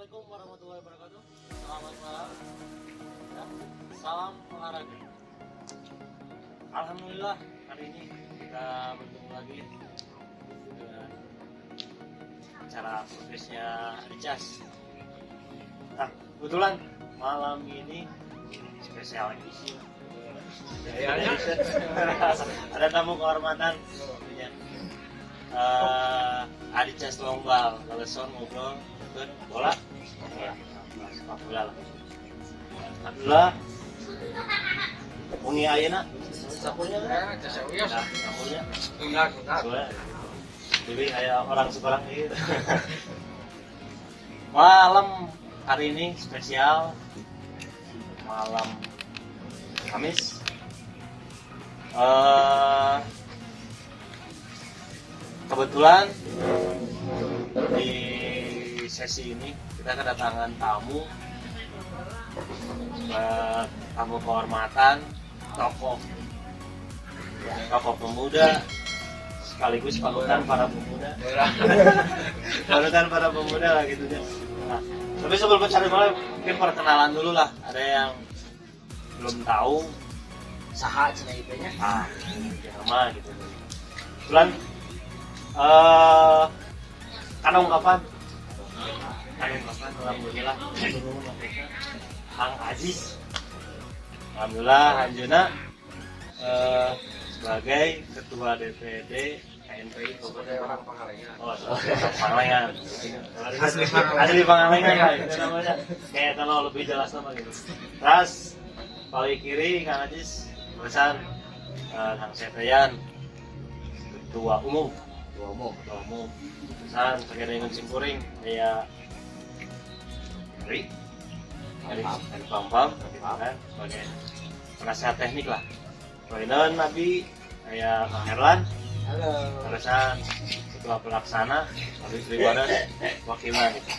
Assalamualaikum warahmatullahi wabarakatuh. Selamat malam. Ya, salam olahraga. Alhamdulillah hari ini kita bertemu lagi dengan acara podcastnya Ricas. Nah, kebetulan malam ini spesial edisi. Ada tamu kehormatan. Ricas Lombal, Kaleson ngobrol ke bola. Alhamdulillah. Alhamdulillah. Mungi ayeuna sapunya kan? Sapunya. Enggak. Jadi kayak orang sekarang gitu. Malam hari ini spesial malam Kamis. Kebetulan di sesi ini kita kedatangan tamu kehormatan, tokoh pemuda sekaligus panutan para pemuda, lah gitu ya. Nah, tapi sebelum mencari mulai mungkin perkenalan dulu lah. Ada yang belum tahu saha cenah ieu nya. Nama gitu. Kebetulan ungkapan alhamdulillah Kang Aziz, alhamdulillah Anjuna sebagai ketua DPD KNPI sebagai orang Pangalengan. Pangalengan. Asli Pangalengan lah itu namanya. Kayak kalau lebih jelas nama gitu. Terus paling kiri Kang Aziz pesan Kang Seteyan ketua umum. Pesan sekedar ingin simpuring kayak dari pam-pam kan sebagai penasehat teknik lah. Kemudian Nabi kayak Kang Herlan. Halo. Terusan ketua pelaksana Habib Ribadan wakilnya gitu.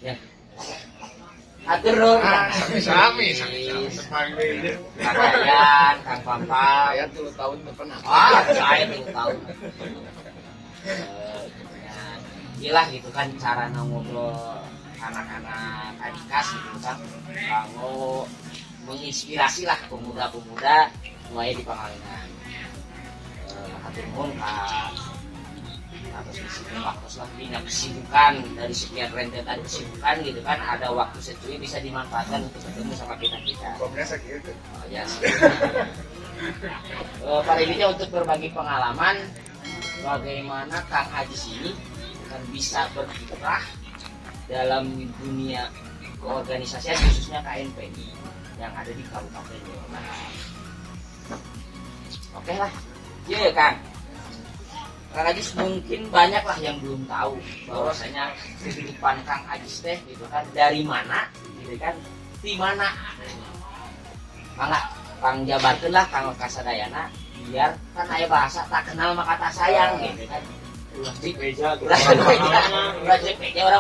Ya. Atur dong. Sami. Kakayan, Kang Pampa. Saya 10 tahun depan. Saya 10 tahun. Iyalah gitu kan cara ngobrol anak-anak Adikas gitu kan. Mau menginspirasi lah pemuda-pemuda mulai di Pangalengan. Hatur nuhun atas waktu dina kesibukan dari sekian rentetan kesibukan gitu kan, ada waktu secuil bisa dimanfaatkan untuk ketemu sama kita. Biasa gitu. Ya. Pada intinya untuk berbagi pengalaman bagaimana Kang Aziz ini kan bisa berkiprah dalam dunia keorganisasian khususnya KNPI yang ada di Kabupaten Jawa Barat. Oke lah, iya Kang. Kang Aziz mungkin banyak lah yang belum tahu bahwasanya kehidupan Kang Aziz teh gitu kan dari mana, gitu kan, di mana. Mangga Kang jabarkeun lah Kang kasadayana biar kan aya bahasa tak kenal maka tak sayang gitu kan. Ulah beja orang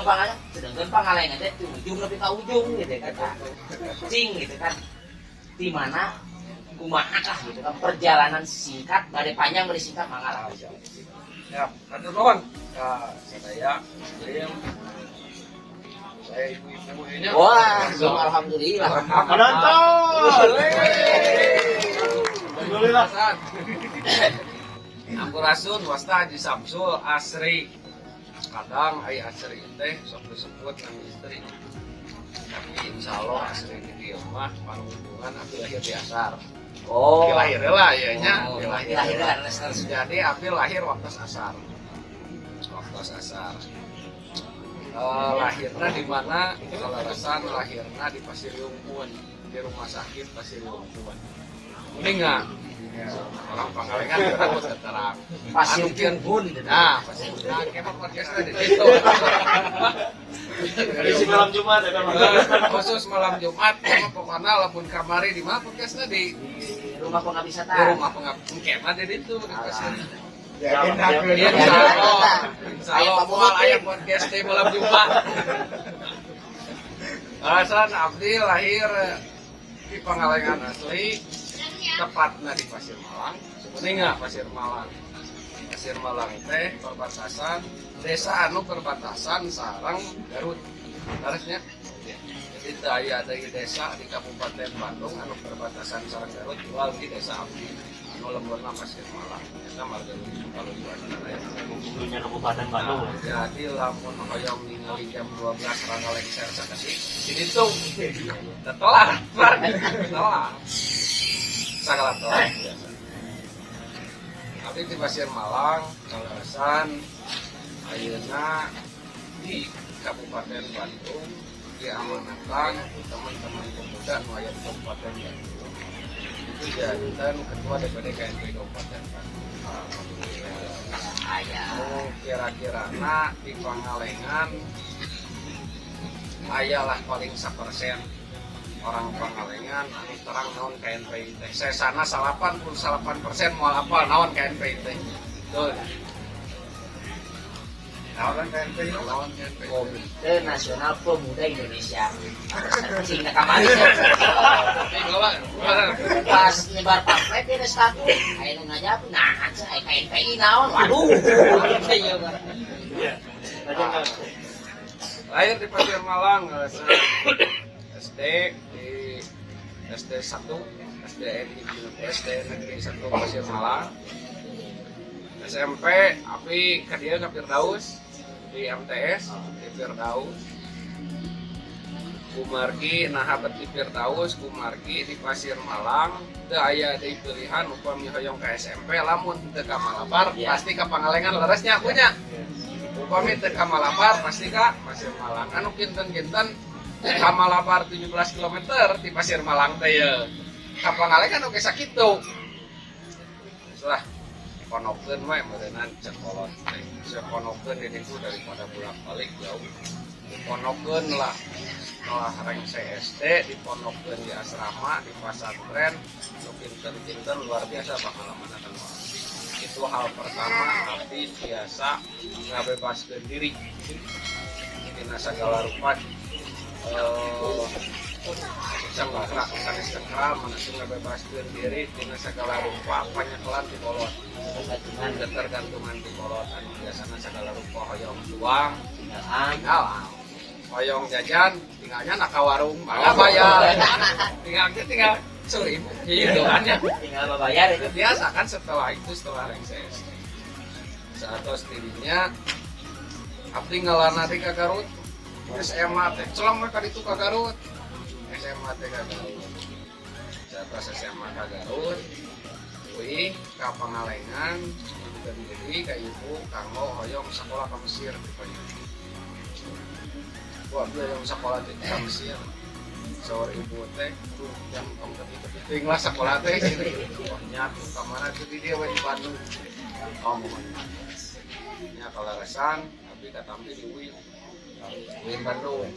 Pangalengan, sedangkan Pangalengan teh ujung lebih ka ujung gitu kan. Cing gitu kan. Di mana kumaha kah gitu kan perjalanan singkat bade panjang bade singkat mangga lah. Ya, hatur nuhun. Saya ibu-ibunya. Wah, alhamdulillah. Penonton. Alhamdulillah. Ampurasun wasta Haji Samsul Asri. Kadang ai Asri teh sok disebut nang istri. Tapi insyaallah Asri di dieu mah panghubungan abi lahir di Asar. Oh, Lahir lah ya nya. lahir Jadi abi lahir waktu asar. Lahirna di mana? Kalarasan lahirna di Pasir Yungkun, di rumah sakit Pasir Yungkun. Ini enggak? Orang Pangalengan tahu seterang. Pasir Yungkun. Nah, Pasir Yungkun. Nah, kemah podcastnya di situ. Dari malam Jumat ada Khusus malam Jumat, pokoknya lamun kamari di mana podcastnya di rumah pengabdi di rumah pengabdi kemah di situ di Pasir. Ya, Insya Allah ayam podcast di malam Jumat. Alasan abdi lahir di Pangalengan asli, tepatnya di Pasir Malang. Sebenarnya nggak Pasir Malang. Pasir Malang teh perbatasan desa anu perbatasan sareng Garut. Harusnya jadi aya dari desa di Kabupaten Bandung anu perbatasan sareng Garut jual di desa abdi anu lemburna Pasir Malang. Eta marga kalau di Bandung aya. Bumbunya Kabupaten Bandung. Jadi lamun hoyong ningali jam 12 rangga lengser sakasih jadi tuh telat sagala telat biasa. Tapi di Pasir Malang kalasan ayeuna di Kabupaten Bandung diamanatkan teman-teman pemuda nu aya di Kabupaten Bandung itu jadikan ketua DPD KNP Kabupaten Bandung. Kira-kira di Pangalengan ayalah paling 1% orang Pangalengan anu terang naon KNPI teh. Sesana 88% moal apal naon KNPI teh. Betul. Naon KNPI? Naon KNPI? Komite Nasional Pemuda Indonesia. Sehingga kamari pas nyebar pamflet dia satu, ayo ngajak, nah saya KNPI naon, waduh. Iya. Aja Lahir di Pasir Malang, SD di SD 1, SD Negeri 1 Pasir Malang. SMP api ke dia ke Firdaus di MTS di Firdaus. Kumargi nah habat di Firdaus, kumargi di Pasir Malang. Teu aya deui pilihan upami hoyong ka SMP lamun teu ka Malabar pasti ka Pangalengan leresnya punya. Upami teu ka Malabar pasti ka Pasir Malang. Anu kinten-kinten ka Malabar 17 km di Pasir Malang teh ye. Ka Pangalengan oge sakitu. Setelah konokeun we meureunnan cek kolot teh. Sekonokeun di ditu daripada bolak-balik jauh. Diponokeun lah. Setelah reng CSD diponokeun di asrama di pesantren nu pinten-pinten luar biasa pengalaman akan itu hal pertama. Tapi biasa ngabebaskeun diri dina sagala rupa cengkrak sanes cengkral manasih ngabebaskeun diri dina sagala rupa panyekelan di kolot ketergantungan di kolot anu biasana sagala rupa hoyong tuang tinggal hoyong jajan tinggalnya nak ka warung malah bayar tinggal Rp1.000 gitu kan ya tinggal bayar itu. biasa kan setelah reng CSD saat dirinya abdi ngalana di ka Garut SMA teh celang mereka ditu ka Garut SMA teh ka Garut saat SMA ka Garut kuwi ka Pangalengan dan diri ka ibu kanggo hoyong sekolah ka Mesir pokoknya. Wah, dia yang sekolah di Mesir. Sore ibu teh yang kompetitif lah sekolah teh sini. Pokoknya tuh kamana tuh dia di Bandung. Nya kalarasan tapi katampi di UIN Bandung.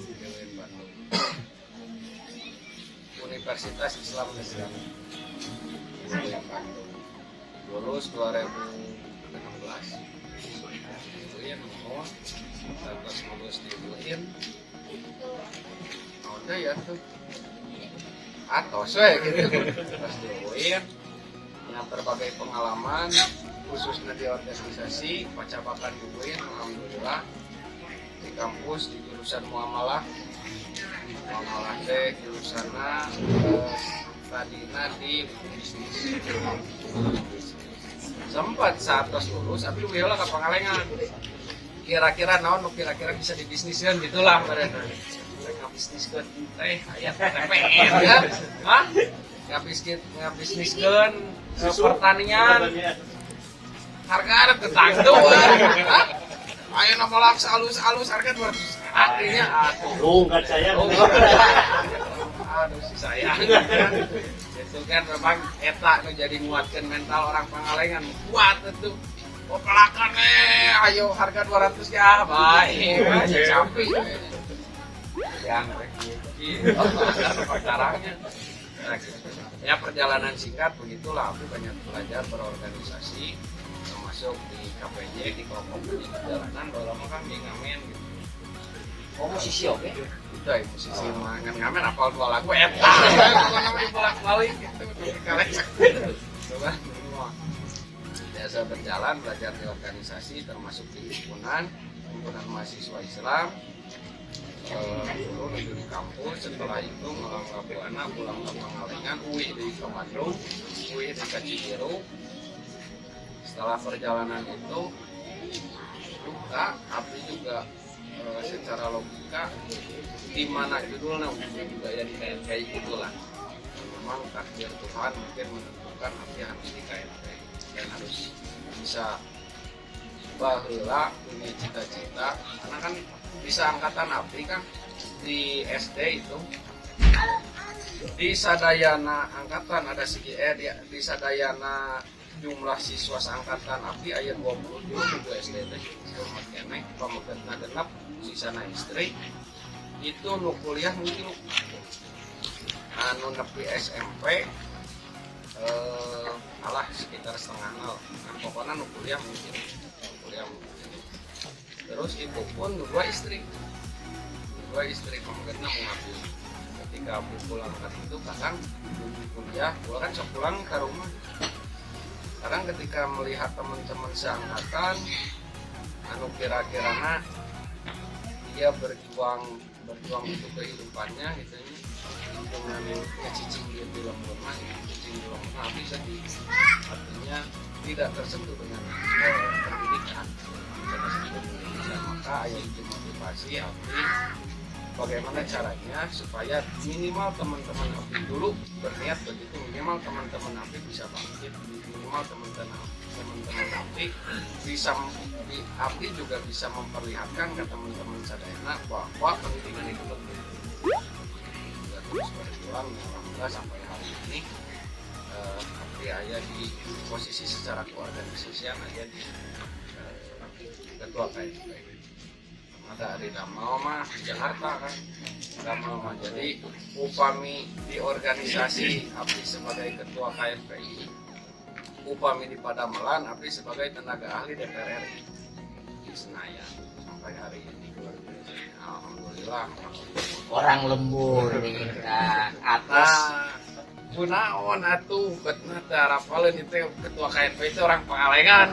Universitas Islam Negeri. UIN Bandung. Lulus 2016. UIN mau terus lulus di UIN. Udah ya tuh atau saya gitu pas di UIN yang berbagai pengalaman khususnya di organisasi pacapakan di UIN alhamdulillah di kampus di jurusan muamalah teh jurusanna tadina di bisnis sempat saat tos lulus tapi udah ke Pangalengan kira-kira naon kira-kira bisa dibisniskan gitulah mereka bisniskeun teh aya PPN ya. Hah? Ngabisniskeun pertanian. Harga ketangtu. Aya nama laks alus harga 200. Artinya aduh kan saya. Aduh si sayang. Itu kan memang eta nu jadi nguatkeun mental orang Pangalengan. Kuat itu. Oh pelakan ayo harga 200 ya baik. Capi. Yang caranya ya perjalanan singkat begitulah aku banyak belajar berorganisasi termasuk di KPJ di kelompok di perjalanan lama kan di ngamen gitu. Oh musisi oke? Itu ya musisi ngamen apal dua lagu eta namanya bolak balik gitu coba biasa berjalan belajar di organisasi termasuk di himpunan mahasiswa Islam. Dulu duduk di kampus, setelah itu Malang Buana pulang ke Pangalengan, UI di Bandung, UI di Cibiru. Setelah perjalanan itu luka, tapi juga secara logika di mana judulnya juga ya di kayak gitulah. Memang takdir Tuhan mungkin menentukan Abdi harus di KMP dan harus bisa baheula punya cita-cita, karena kan bisa angkatan Abdi kan di SD itu di sadayana angkatan ada di sadayana jumlah siswa seangkatan Abdi aya 20 juga SD teh hormat keneh pamegana genep sisana istri itu nu kuliah mungkin anu nepi SMP alah sekitar setengah nol kan pokoknya nu kuliah mungkin terus itu pun dua istri pamegana mengambil ketika Abdi pulang ke itu kadang kuliah gua kan sok pulang ke rumah. Kadang ketika melihat teman-teman seangkatan anu kira-kirana dia berjuang untuk kehidupannya gitu ini dengan cicing dia di lemburna cicing di lemburna habis artinya tidak tersentuh dengan pendidikan maka ayah itu motivasi Abdi bagaimana caranya supaya minimal teman-teman Abdi dulu berniat begitu, minimal teman-teman Abdi bisa bangkit, minimal teman-teman Abdi bisa Abdi juga bisa memperlihatkan ke teman-teman sadayana bahwa pendidikan itu penting. Juga terus berjuang alhamdulillah sampai hari ini Abdi ada di posisi secara keorganisasian ada di ketua KMP. Ada di Damal mah di Jakarta kan, Damal mah jadi upami di organisasi Abdi sebagai ketua KMPI, upami di Padamelan Abdi sebagai tenaga ahli DPR RI di Senayan sampai hari ini. Alhamdulillah orang lembur nih atas kunaon atuh betna teh rapaleun itu ketua KMP itu orang Pangalengan.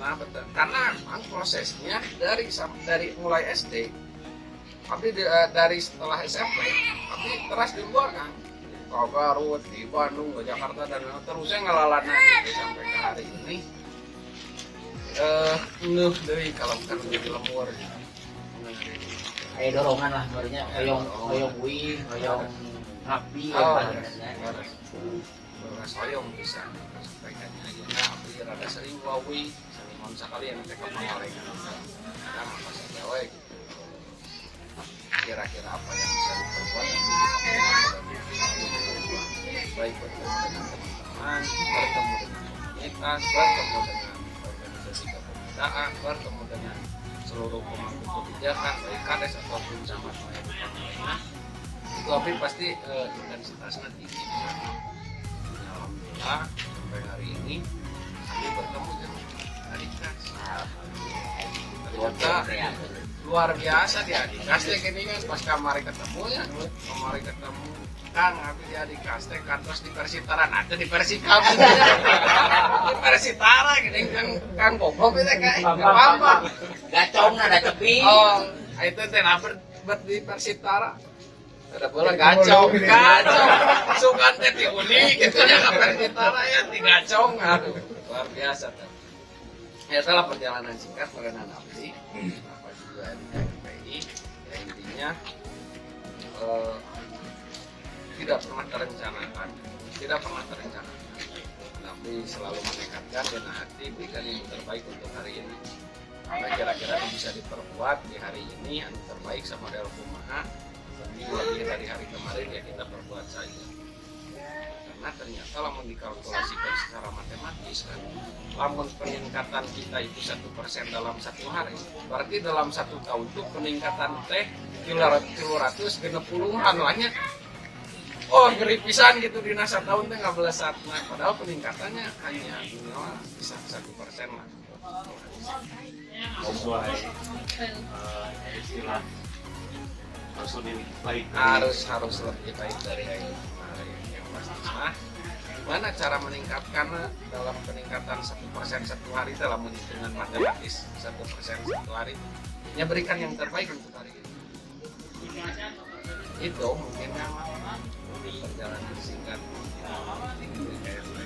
Nah, betul. Karena memang prosesnya dari mulai SD, tapi dari setelah SMP, tapi terus di luar kan, ke Garut, di Bandung, ke Jakarta dan terusnya ngelalana gitu sampai ke hari ini. Dari kalau bukan di lembur, kayak dorongan lah sebenarnya, hoyong wing, hoyong Abdi, hoyong bisa sampaikannya aja. Nah, Abdi rada sering wawi. Sekali yang mereka Pangalengan ada masa Jawa gitu. Kira-kira apa yang bisa diperbuat baik bertemu dengan teman-teman, bertemu dengan komunitas, bertemu dengan organisasi kepemudaan, bertemu dengan seluruh pemangku kebijakan baik kades ataupun camat maya di Pangalengan. Itu Abdi pasti intensitasnya tinggi. Alhamdulillah sampai hari ini Abdi bertemu dengan ternyata luar biasa dia Adikas teh gini kan pas kamari ketemu Kang aku di Adikas teh kantos di Persitara nanti di Persikap di Persitara gini Kang Bobo itu kayak apa gacong ada tepi itu teh ber di Persitara ada bola gacong sukan teh di Uni gitu ya ke Persitara ya di gacong aduh luar biasa tuh. Ya salah perjalanan singkat mengenai Abdi, apa juga di KMPI, ya intinya tidak pernah terencanakan, tapi selalu menekatkan dan hati berikan yang terbaik untuk hari ini. Apa kira-kira yang bisa diperbuat di hari ini yang terbaik sama Del Kumaha, lebih dari hari kemarin ya kita perbuat saja. Karena ternyata lamun dikalkulasikan secara matematis kan, lamun peningkatan kita itu 1% dalam 1 hari, berarti dalam 1 tahun itu peningkatan teh 300 genep puluhan lahnya. Oh ngeri pisan gitu di nasa tahun teh nggak belesat. Nah padahal peningkatannya hanya minimal bisa 1% lah. Sesuai istilah harus lebih baik harus lebih baik dari yang pasti mah gimana cara meningkatkan dalam peningkatan 1% satu hari dalam hitungan matematis 1% satu hari, ya berikan yang terbaik untuk hari ini. Itu mungkin perjalanan singkat.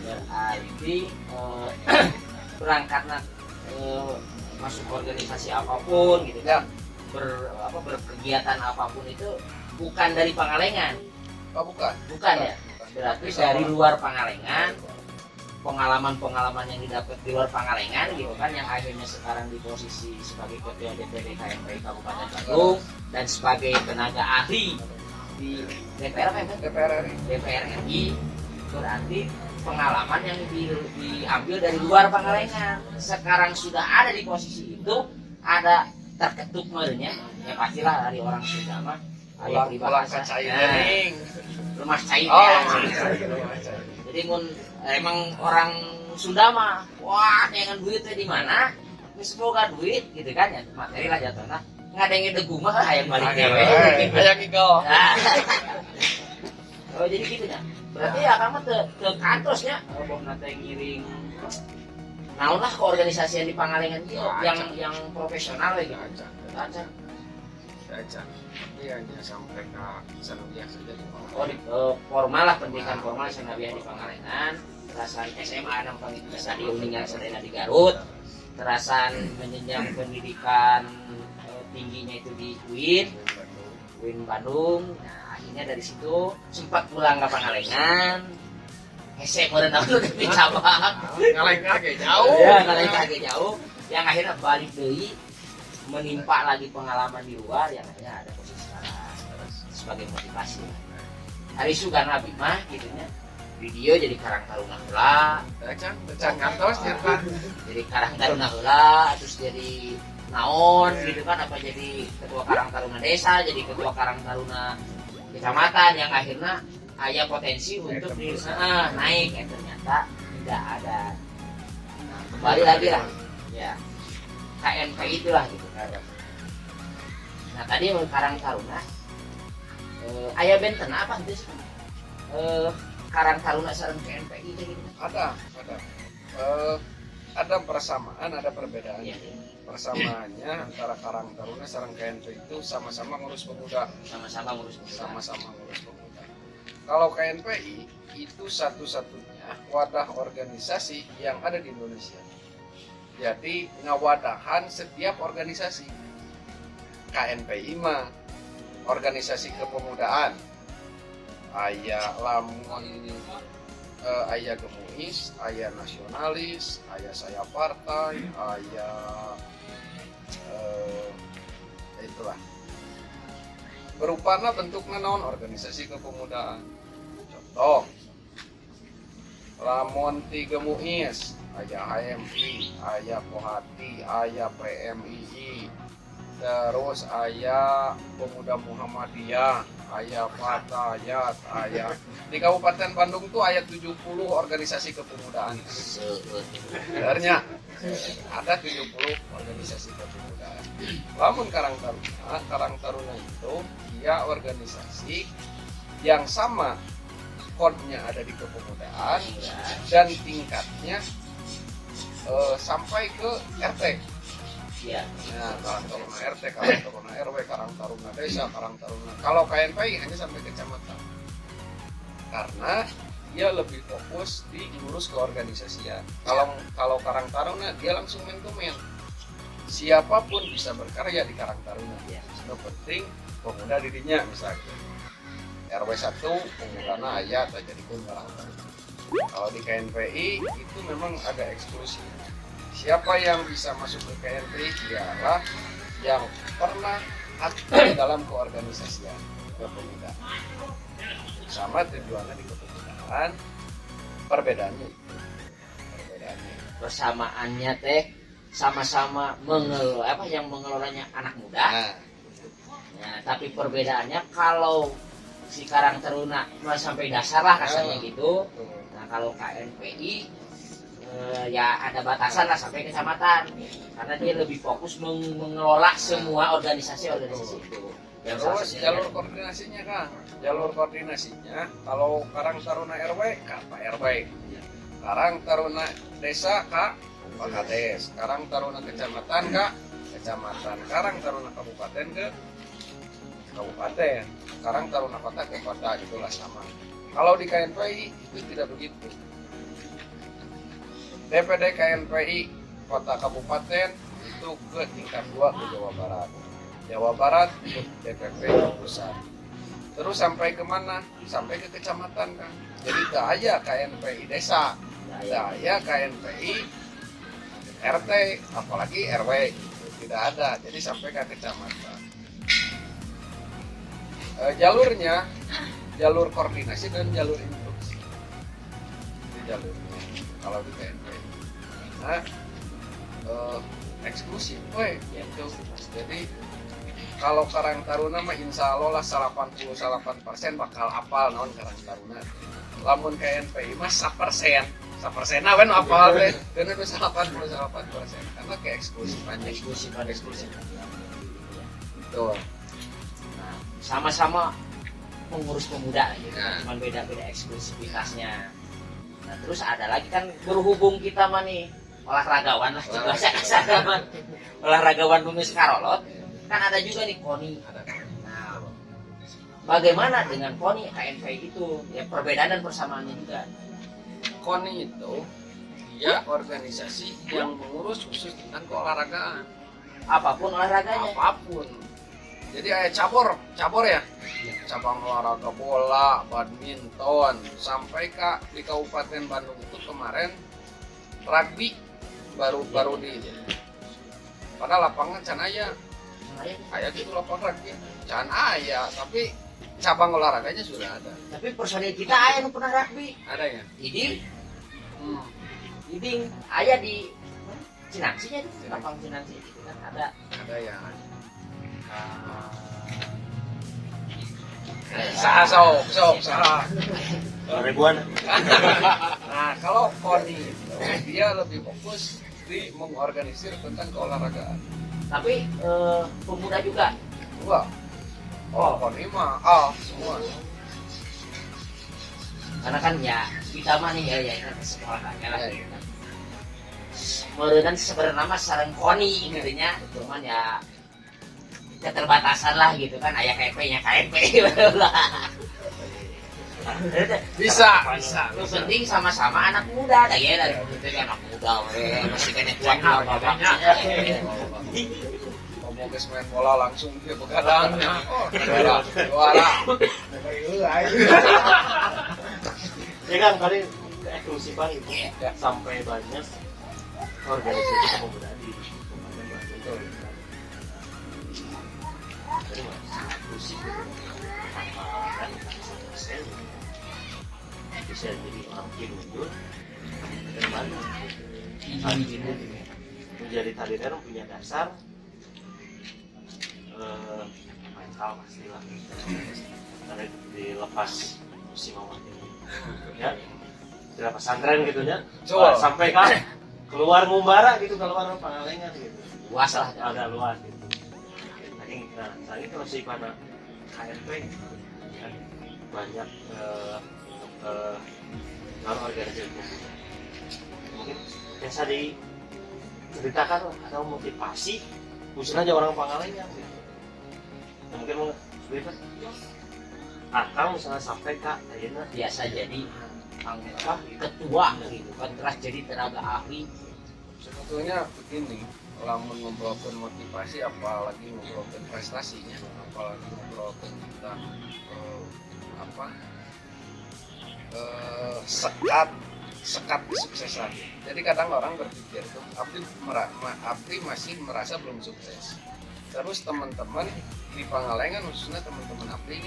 Berarti berangkatnya masuk organisasi apapun gitu kan, berkegiatan apapun itu bukan dari Pangalengan. Oh bukan Ya. Berarti dari luar Pangalengan, pengalaman-pengalaman yang didapat di luar Pangalengan gitu kan, yang akhirnya sekarang di posisi sebagai ketua DPD KMPI Kabupaten Bandung dan sebagai tenaga ahli di DPR RI, berarti pengalaman yang diambil dari luar Pangalengan sekarang sudah ada di posisi itu, ada terketuk merenya, ya pastilah dari orang Sunda mah ayah peribahasa lemas cair ya. Jadi emang orang Sunda mah, wah jangan duitnya di mana, semoga duit gitu kan ya, materi lah jatuhnya. Nggak ada yang degung mah hayang balik dewe. Hayang igol. Oh jadi gitu ya. Berarti ya kamu ke kantornya, boh nate ngiring naon lah ke organisasi yang di Pangalengan itu yang profesional gitu. Aja. Iya, hanya sampai ke sanawiyah saja di bawah. Oh, formal lah, pendidikan formal sanawiyah di Pangalengan, terasan SMA nang stadium tinggal sedena di Garut, terasan menjenjang pendidikan tingginya itu di UIN Bandung. Nah, akhirnya dari situ sempat pulang ke Pangalengan. Hesek meureun dulu di cabang. Ngalengka ge jauh. Ya, ngalengka ge jauh. Yang akhirnya balik deui menimpa lagi pengalaman di luar, yang akhirnya ada posisi sekarang sebagai motivasi. Hari sugan abi mah gitunya. Video jadi Karang Taruna heula. Can kantos nyata. Jadi Karang Taruna heula, terus jadi naon gitu kan, apa jadi ketua Karang Taruna desa, jadi ketua Karang Taruna kecamatan, yang akhirnya ada potensi untuk naik, ya ternyata tidak ada. Nah, kembali lagi lah ya KMP itulah gitu. Nah tadi Karang Taruna aya benten apa itu sih? Karang Taruna sareng KMPI gitu. Ada persamaan, ada perbedaan. Iya. Persamaannya antara Karang Taruna sareng KMPI itu sama-sama ngurus pemuda. Sama-sama ngurus pemuda. Kalau KMPI itu satu-satunya wadah organisasi yang ada di Indonesia. Jadi ngawadahan setiap organisasi. KMPI mah organisasi kepemudaan. Aya lamun aya gemuis, aya nasionalis, aya saya partai, aya itulah. Berupana bentuknya naon organisasi kepemudaan. Contoh, lamun ti gemuis, aya HMI, aya Kohati, aya PMII, terus aya Pemuda Muhammadiyah, aya Fatayat, aya di Kabupaten Bandung tuh aya 70 organisasi kepemudaan. Sebenarnya ada 70 organisasi kepemudaan. Lamun Karang Taruna itu dia organisasi yang sama kodnya ada di kepemudaan dan tingkatnya sampai ke RT. Ya. Nah, Karang Taruna RT, Karang Taruna RW, Karang Taruna Desa, Karang Taruna. Kalau KMPI hanya sampai kecamatan. Karena dia lebih fokus di ngurus keorganisasian. Kalau Karang Taruna dia langsung main to main. Siapapun bisa berkarya di Karang Taruna. Yang penting pemuda dirinya misalnya. RW 1 pemudana aya atau jadi pun Karang Taruna. Kalau di KMPI itu memang agak eksklusif. Siapa yang bisa masuk ke KMPI ialah yang pernah aktif dalam keorganisasian kepemudaan. Sama tujuannya di kepemudaan, perbedaannya itu. Persamaannya teh sama-sama yang mengelolanya anak muda. Nah, tapi perbedaannya kalau si Karang Taruna sampai dasar lah rasanya gitu. Nah, kalau KMPI ya ada batasan lah sampai kecamatan, karena dia lebih fokus mengelola semua organisasi itu. Yang salah Terus satunya jalur koordinasinya Kang, jalur koordinasinya kalau Karang Taruna RW Kak Pak RW, Karang Taruna Desa Kak Pak Kades, Karang Taruna Kecamatan Kak Kecamatan, Karang Taruna Kabupaten ke Kabupaten, Karang Taruna Kota ke Kota, itulah sama. Kalau di KNPI itu tidak begitu. DPD KNPI Kota Kabupaten itu ke tingkat 2 ke Jawa Barat. Jawa Barat ikut DPP pusat. Terus sampai kemana? Sampai ke kecamatan kan. Jadi daya KNPI desa, daya KNPI RT, apalagi RW itu tidak ada. Jadi sampai ke kecamatan. Jalurnya, jalur koordinasi dan jalur instruksi. Ini jalurnya kalau di KNPI. Nah, eksklusif, gitu. Jadi kalau Karang Taruna mah insya Allah lah 88% bakal apal naon Karang Taruna. Lamun KNPI mah 1%. 1% kan apal teh. Karena itu 88% karena ke eksklusifan. eksklusif. Tuh. Nah, sama-sama pengurus pemuda gitu. Nah. Cuman beda-beda eksklusivitasnya. Nah, terus ada lagi kan berhubung kita mah nih olahragawan lah bahasa kasar mah. Olahragawan Numis Karolot kan ada juga nih KONI. Nah, bagaimana dengan KONI KNPI itu? Ya perbedaan dan persamaannya juga. KONI itu dia organisasi yang mengurus khusus tentang keolahragaan. Apapun olahraganya. Apapun. Jadi ada cabur ya. Cabang olahraga bola, badminton, sampai Kak di Kabupaten Bandung itu kemarin rugby baru di pada lapangan can aya gitu lapangan rugby can aya, tapi cabang olahraganya sudah ada. Tapi personil kita aya nu pernah rugby. Ada ya? Iding. Iding aya di Cinangsi ya, lapang Cinangsi itu kan ada. Ada ya. Sok. ribuan. Nah, kalau KONI itu dia lebih fokus di mengorganisir tentang keolahragaan. Tapi pemuda juga. Enggak. Oh, KONI mah semua. Karena kan ya kita mah nih ya sekolah lah Ya. gitu kan. Meureunna sebenarnya mah sareng KONI intinya, cuman ya keterbatasan lah gitu kan, aya KNP-nya KNP. Bisa. Lu penting sama-sama anak muda, dah ya dari itu anak muda, masih kena tuan apa-apa. Ngomong ke main bola langsung dia begadang. Oh, juara. Ya kan kali eksklusifan itu sampai banyak organisasi pemuda di Kabupaten Bandung. Jadi eksklusif kan bisa jadi orang Kidul dan Bandung. Menjadi tadinya punya dasar mental pastilah karena dilepas musim awal ini ya tidak pesantren gitu ya sampai kan keluar ngumbara gitu, keluar Pangalengan gitu, Luas lah. agak luas gitu. Nah saya kalau si pada KNP ya, banyak organisasi pemuda mungkin biasa diceritakan atau motivasi khususnya aja orang Pangalengan gitu. Nah, mungkin mau bebas atau misalnya sampai Kak ayeuna Biasa jadi ketua gitu kan, terus jadi tenaga ahli. Sebetulnya begini, lamun ngobrolkan motivasi apalagi ngobrolkan prestasinya, apalagi ngobrolkan tentang sekat kesuksesan. Jadi kadang orang berpikir tuh Abdi masih merasa belum sukses. Terus teman-teman di Pangalengan khususnya teman-teman Abdi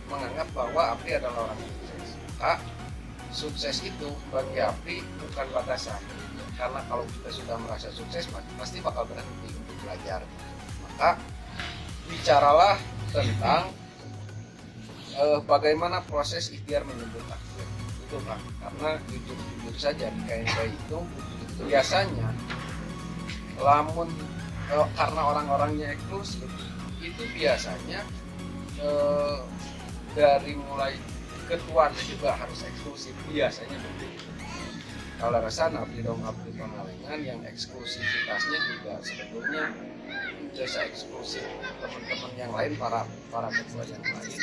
menganggap bahwa Abdi adalah orang sukses. Maka sukses itu bagi Abdi bukan batasan. Karena kalau kita sudah merasa sukses pasti bakal berhenti untuk belajar. Maka bicaralah tentang bagaimana proses ikhtiar menyebut takdir. Itu Pak, karena jujur saja di KNP itu biasanya lamun karena orang-orangnya eksklusif itu biasanya dari mulai ketuanya juga harus eksklusif biasanya begitu. Kalau alasan abdi dong abdi Pangalengan yang eksklusivitasnya juga sebetulnya jasa eksklusif teman-teman yang lain, para ketua yang lain.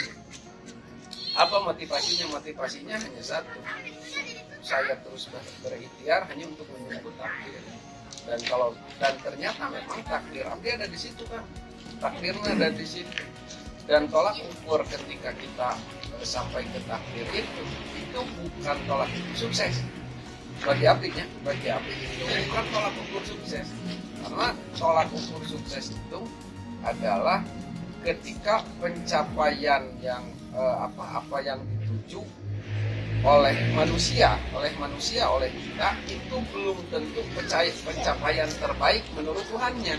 Apa motivasinya? Motivasinya hanya satu, saya terus berikhtiar hanya untuk menjemput takdir. Dan ternyata memang takdir abdi ada di situ kan, takdirnya ada di situ. Dan tolak ukur ketika kita sampai ke takdir itu bukan tolak ukur sukses bagi abdi itu bukan tolak ukur sukses, karena tolak ukur sukses itu adalah ketika pencapaian yang apa yang dituju oleh manusia oleh kita itu belum tentu pencapaian terbaik menurut Tuhannya.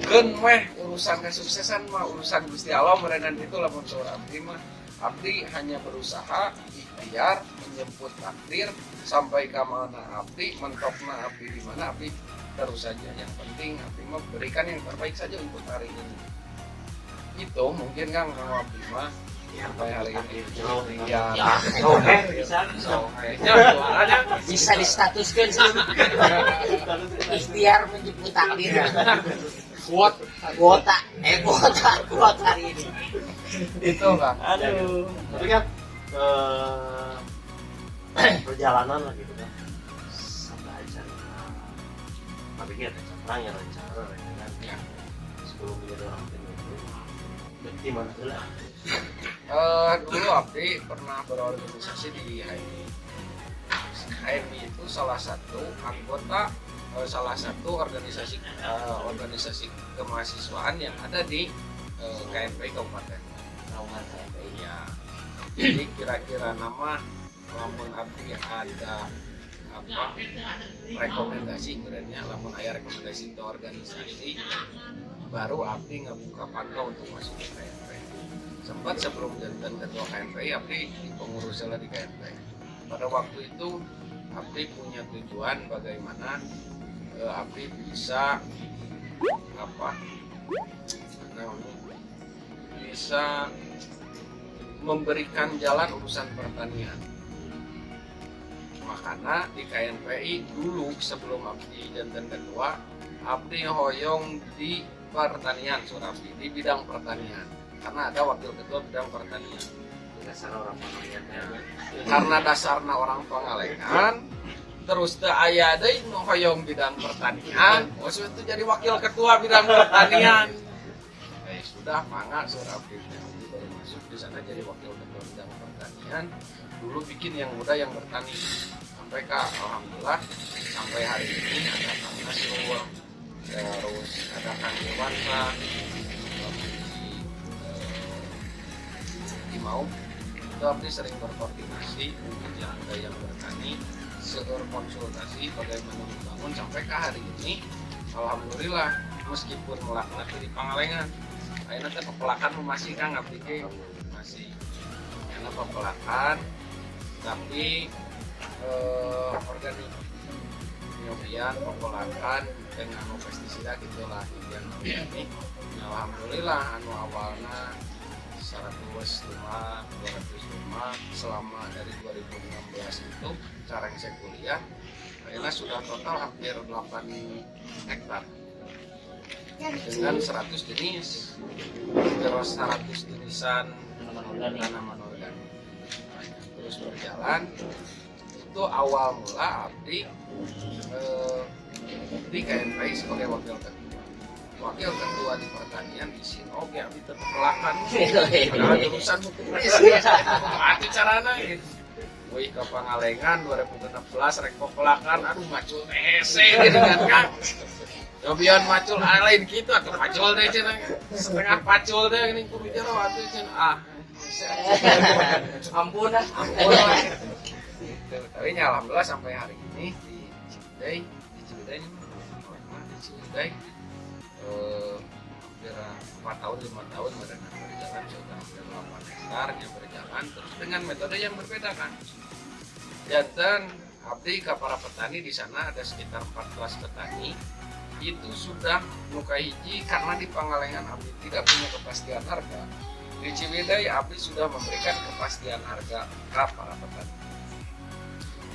Gen weh urusan kesuksesan mah urusan Gusti Allah merenan itu lamun saur abdi mah abdi hanya berusaha ikhtiar menjemput takdir sampai ke mana abdi mentokna abdi di mana abdi terus saja. Yang penting abdi mah berikan yang terbaik saja untuk hari ini. Itu mungkin Kang abdi mah sampai hari ini ya bisa distatuskan ikhtiar menjemput takdir. Kuota hari ini. Itu Kang. Aduh, tapi kan perjalanan lah gitu kan sampai acara tapi kita rencana kan sebelum menjadi orang itu gimana tuh lah. Dulu abdi pernah berorganisasi di HMI. HMI itu salah satu anggota salah satu organisasi kemahasiswaan yang ada di KMPI Kabupaten. Ya. Jadi kira-kira nama lamun abdi ada rekomendasi kemudiannya lamun aya rekomendasi ke organisasi baru abdi ngebuka pantau untuk masuk ke KMPI. Sempat sebelum jadi ketua KMPI abdi di pengurus di KMPI. Pada waktu itu abdi punya tujuan bagaimana abdi bisa bisa memberikan jalan urusan pertanian. Makanya di KNPI dulu sebelum abdi jantan kedua abdi hoyong di pertanian Surabaya di bidang pertanian karena ada wakil ketua bidang pertanian. Dasar orang Pangalengan Karena dasarnya orang Pangalengan terus teu aya deui nu hoyong bidang pertanian, maksud itu jadi wakil ketua bidang pertanian. Sudah mangga Surabaya baru masuk di sana jadi wakil ketua bidang pertanian. Dulu bikin yang muda yang bertani. Sampai alhamdulillah sampai hari ini ada Kang Nasrul, terus ada Kang Dewansa di Mau. Itu abdi sering berkoordinasi mungkin yang ada yang bertani seluruh konsultasi bagaimana membangun sampai ke hari ini alhamdulillah meskipun melakukan di Pangalengan akhirnya pepelakan masih Kang abdi masih karena pepelakan tapi organik kemudian pepelakan dengan pestisida gitulah yang organik. Alhamdulillah anu awalnya 100 rumah 200 rumah selama dari 2016 itu cara yang saya kuliah akhirnya sudah total hampir 8 hektar dengan 100 jenis terus 100 jenisan tanaman organik. Terus berjalan itu awal mula abdi di KNPI sebagai wakil ketua di pertanian di sini. Oke abdi tetap pelakan karena jurusan hukum itu carana gitu. Wih ke Pangalengan 2016 rek pelakan aduh macul hese gitu kan Kang. Cobian macul lain gitu atau macul teh cenah setengah pacul teh geuning kudu jero atuh cenah ampun gitu. Tapi alhamdulillah sampai hari ini di Ciwidey hampir 4 tahun 5 tahun berjalan sudah hampir 8 hektar yang berjalan terus dengan metode yang berbeda kan. Jantan abdi ke para petani di sana ada sekitar 14 petani itu sudah nuka hiji karena di Pangalengan abdi tidak punya kepastian harga. Di Ciwidey abdi sudah memberikan kepastian harga ke para petani.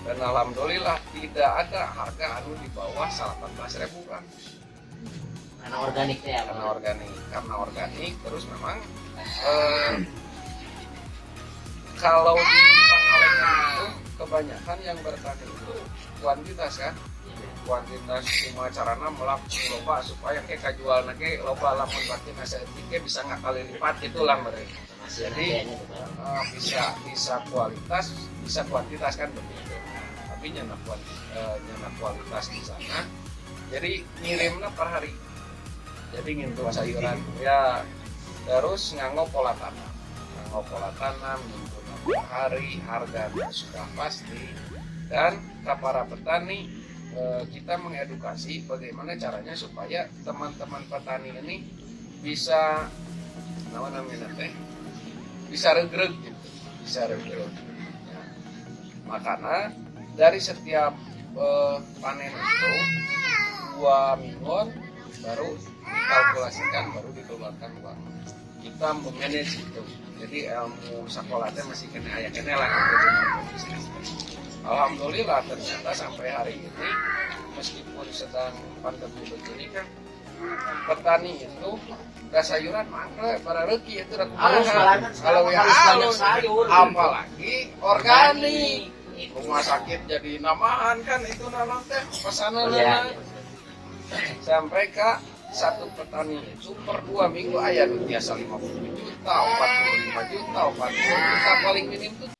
Dan alhamdulillah tidak ada harga anu di bawah 18.000 kan. Karena organik ya. Karena organik terus memang kalau di Pangalengan itu kebanyakan yang bertani itu kuantitas kan. Kuantitas cuma carana melakukan loba supaya kayak jual nake loba lamun berarti nasi etik bisa ngakali lipat itulah mereka. Jadi bisa kualitas bisa kuantitas kan begitu. Tapi nyana kualitas di sana. Jadi ngirimnya per hari. Jadi ngintu sayuran ya terus nganggo pola tanam ngintu per hari harganya sudah pasti dan ke para petani kita mengedukasi bagaimana caranya supaya teman-teman petani ini bisa bisa regreg gitu, ya. Makanya dari setiap panen itu 2 mingguan baru dikalkulasikan baru dikeluarkan uang. Kita memanage itu. Jadi ilmu sekolahnya masih kena lah. Alhamdulillah ternyata sampai hari ini meskipun sedang pandemi begini kan petani itu sayuran mangga para reki itu Harus kalau harus banyak sayur. apalagi organik. Rumah sakit jadi namahan kan itu nama teh pesanan sampai ke satu petani itu per 2 minggu ayah biasa 50 juta, 45 juta, 40 juta paling minim itu